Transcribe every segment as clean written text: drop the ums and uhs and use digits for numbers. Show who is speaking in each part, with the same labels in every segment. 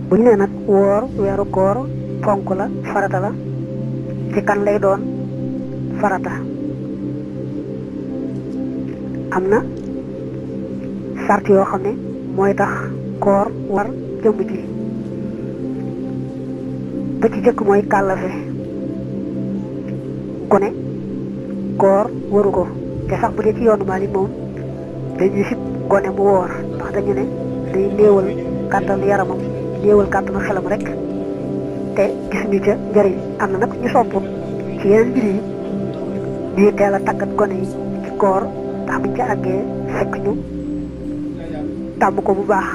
Speaker 1: bu ñu nee nag woor weeru koor fonk la farata la ci kan lay doon farata am na sart yoo xam ne mooy tax koor war jëmm ji ba ci jëkk mooy kàllafe gone koor waru ko te sax bu dee ci yoonu Maalik moom dañuy sib gone mu woor ndax dañu ne day néewal kàttan yaramam néewal kàttanu xelam rek te gisuñu ca njëriñ. am na nag ñu sopp ci yeneen mbir yi ñuy teel a tàggat gone yi ci koor ndax buñ ca àggee fekk ñu tàmm ko bu baax.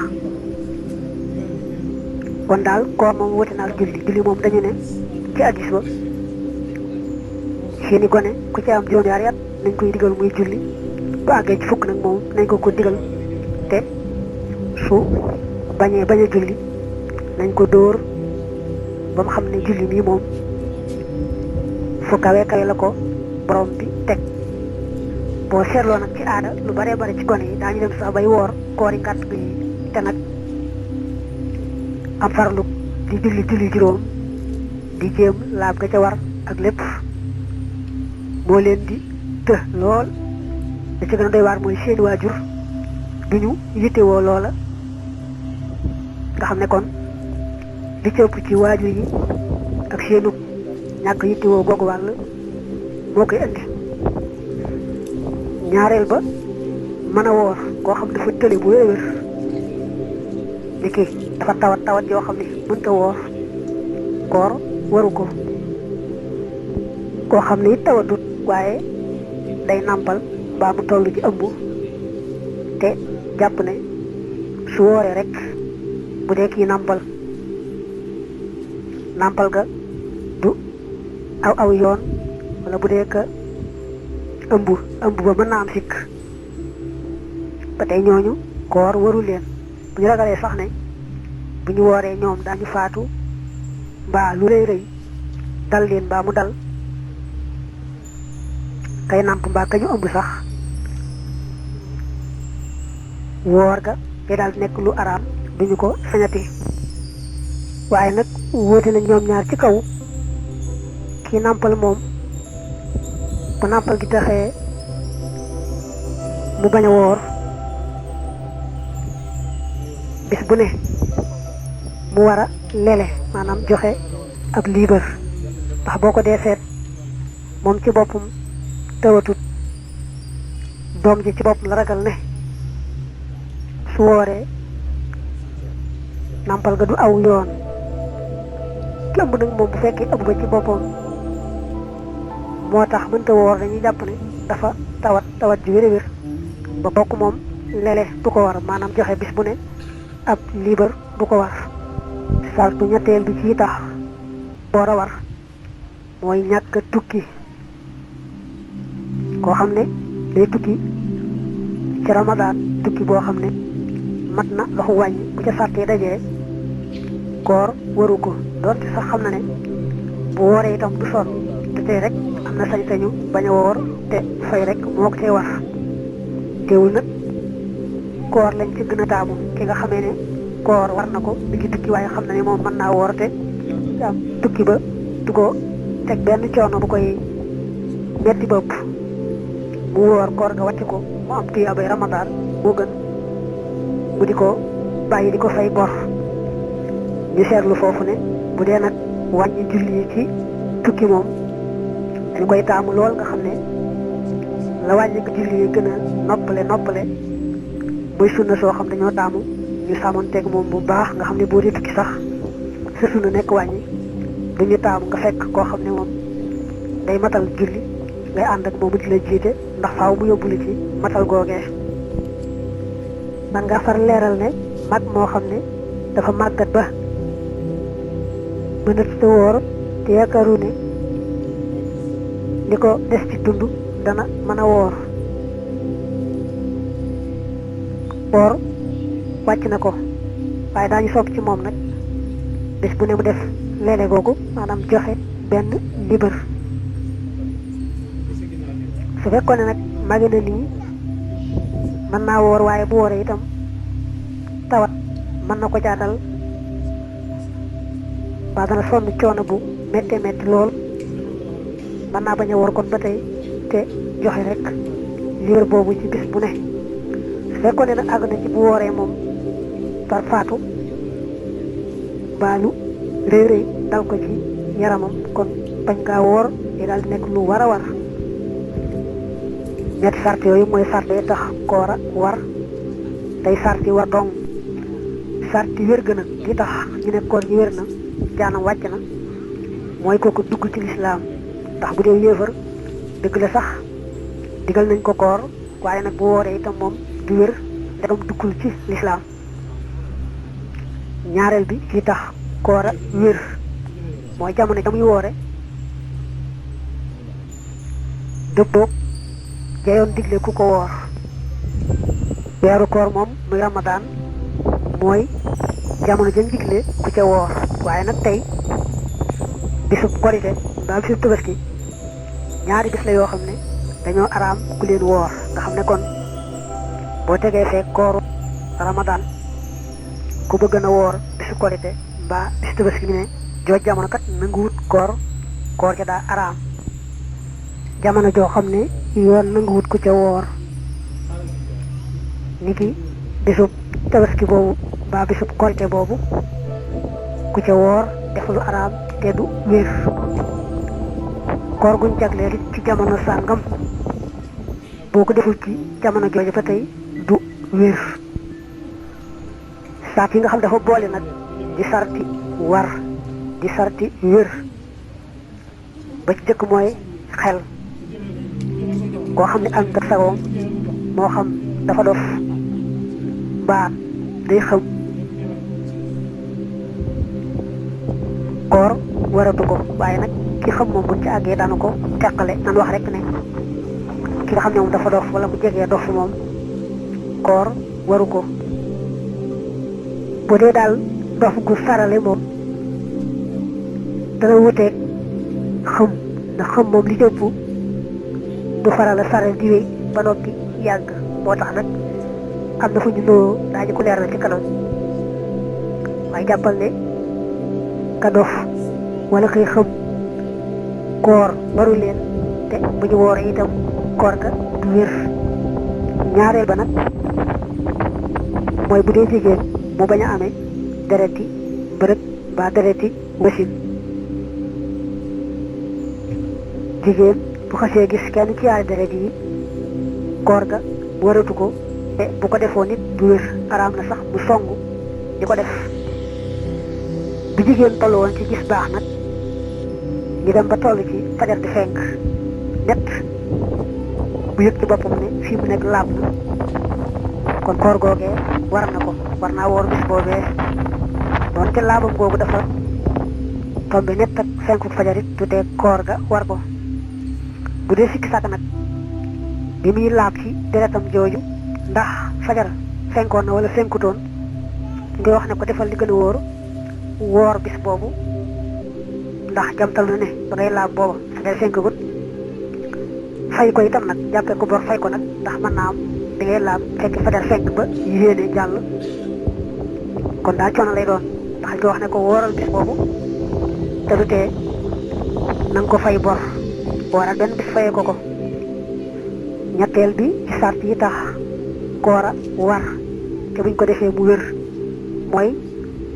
Speaker 1: kon daal koor moom wuute na ak julli moom dañu ne ci hadiis ba seeni gone ku ci am juróom-ñaari at nañ koy digal muy julli bu àggee ci fukk nag moom nañ ko digal te su bañ a julli nañ ko dóor ba mu xam ne julli mii moom fu kawe kawe la ko borom bi teg. boo seetloo nag ci aada lu baree bare ci gone yi daañu dem sax bay woor koori ngàtt gi te nag am farlu di julli juróom di jéem laab ga ca war ak lépp moo leen di të lool. da ci gën a doy waar mooy seeni waajur duñu yittewoo loola nga xam ne kon li ci ëpp ci waajur yi ak seenu ñàkk yittewoo googu wàll moo koy indi. ñaareel ba mën a woor koo xam dafa tële bu wér ni kii dafa tawat yoo xam ne mënta woor koor waru ko. koo xam ne it tawatut waaye day nàmpal mbaa mu toll ci ëmb te jàpp ne su wooree rek bu dee kii nàmpal ga du aw yoon wala bu dee ka ëmb ba mën naa am sikk ba tey ñooñu koor waru leen. bu ñu ragalee sax ne bu ñu wooree ñoom daañu faatu mbaa lu rëy dal leen mbaa mu dal kay nàmp mbaa ka ñu ëmb sax woor ga day daal nekk lu araam duñu ko sañati. waaye nag wóote na ñoom ñaar ci kaw kii nàmpal moom bu nàmpal gi taxee mu bañ a woor bis bu ne mu war a lele maanaam joxe ab liibar ndax boo ko dee seet moom ci boppam tawatut doom ji ci boppam la ragal ne su wooree nàmpal ga du aw yoon ki ëmb nag moom bu fekkee ëmb ba ci boppam moo tax mënta woor dañuy jàpp ne dafa tawat ji wér ba bokk moom lele du ko war maanaam joxe bis bu ne ab liibar du ko war. sartu ñetteel bi ci tax woor a war mooy ñàkk tukki. koo xam ne day tukki ci ramadaan tukki boo xam ne mat na doxu wàññi bu ca sàttee dajee koor waru ko doonte sax xam na ne bu wooree itam du sonn te tey rek am na sañ-sañu bañ a woor te fay rek moo ko cay war. teewul nag koor lañ ci gën a taamu ki nga xamee ne koor war na ko mi ngi tukki waaye xam na ne moom mën naa woor te am tukki ba du ko teg benn coono bu koy metti bopp mu woor koor nga wàcc ko mu am tuyaabay ramadaan moo gën mu di ko bàyyi di ko fay bor. ñu seetlu foofu ne bu dee nag wàññi julli yi ci tukki moom dañ koy taamu lool nga xam ne la wàññi ko julli yi gën a noppale muy sunna soo xam dañoo taamu ñu sàmmonteeg moom bu baax nga xam ne boo dee tukki sax sa sunna nekk wàññi duñu taamu nga fekk koo xam ne moom day matal julli ngay ànd ak moom di la jiite ndax faaw mu yóbbu la ci matal googee. man nga far leeral ne mag moo xam ne dafa màggat ba mënat sa woor te yaakaaru ne li ko des ci dund dana mën a woor wàcc na ko waaye daañu sopp ci moom nag bés bu ne mu def leele googu maanaam joxe benn libar. su fekkoon ne nag màgg na nii mën naa woor waaye bu wooree itam tawat mën na ko caa dal ba dana sonn coono bu méttee métti lool mën naa bañ a woor kon ba tey te joxe rek liir boobu ci bis bu ne su fekkoon ne nag àgg na ci bu wooree moom par faatu mbaa lu rëy rëy dal ko ci yaramam kon bañ ngaa woor di daal di nekk lu war a war ñetti sart yooyu mooy sart yi tax koora war tey sart yi war dong sart yi wér gën a gi tax ñu ne koor gi wér na jaanam wàcc na mooy kooku dugg ci lislaam ndax bu dee yéefar dëgg la sax digal nañ ko koor waaye nag bu wooree itam moom du wér ndegam duggul ci lislaam ñaareel bi ci tax koora wér mooy jamono ja muy woore dëppoog jayoon digle ku ko woor weeru koor moom muy ramadaan mooy jamono ja digle ku ca woor waaye nag tey bisub korite mbaa bisub tabaski ñaari bis la yoo xam ne dañoo araam ku leen woor nga xam ne kon boo tegee fee kooru ramadaan ku bëgg na woor bisu korite mbaa bisu tabaski ne jooj jamono kat nanguwut koor ca daa araam jamono joo xam ne yoon nanguwut ku ca woor niki bisub tabaski boobu mbaa bisub korite boobu ku ca woor def lu araam te du wér koor guñ jagleel ci jamono sàngam boo ko deful ci jamono jooju ba tey du wér saat yi nga xam dafa boole nag di sarti war di sarti wér ba ci jëkk mooy xel koo xam ne ànd ak sagoom moo xam dafa dof mbaa day xam koor waratu ko waaye nag ki xam moom buñ ci àggee daanu ko teqale nan wax rek ne ki nga xam ne moom dafa dof wala mu jegee dof moom koor waru ko bu dee daal dof gu sarale moom dana wuteeg xam ndax xam moom li jëpp du faral a saral di wéy ba noppi yàgg moo tax nag am na fu ñu noo daañu ko leeral ci kanam waaye jàppal ne ka dof wala koy xam koor waru leen te bu ñu wooree itam koor ga du wér ñaareel ba nag mooy bu dee jigéen mu bañ a amee dereti mbërëg mbaa dereti wasin jigéen bu xasee gis kenn ci yaari deret yi koor ga waratu ko te bu ko defoon nit du wér araam na sax mu song di ko def bu jigéen toll woon ci gis baax nag ñu dem ba toll ci fajar di fenk net bu yëg ci boppam ne fii mu nekk laab na kon koor googee war na ko war naa woor bis boobee doon te laabam googu dafa tombe net ak fenku fajarit tutee koor ga war ko bu dee sikki sàkk nag bi muy laab ci deretam jooju ndax fajar fenkoon na wala fenkutoon nga wax ne ko defal li gën a woor bis boobu ndax jamtal na ne ba ngay laab booba fajar fenkagut fay ko itam nag jàppee ko bor fay ko nag ndax mën naa am da ngay laab fekk fajar fenk ba yéene jàll kon daal coono lay doon ndax nga wax ne ko wooral bis boobu te du tee na nga ko fay bor wooral benn bis fayee ko ko ñetteel bi ci sart yi tax koora war te buñ ko defee mu wér mooy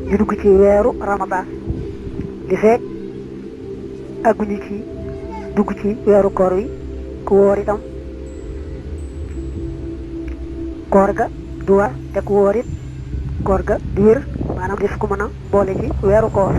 Speaker 1: ñu dugg ci weeru ramadan di fekk agguñu ci dugg ci weeru koor wi ku wóor itam koor ga du war te ku wóor it koor ga du wér maanaam def ko mën a boole ci weeru koor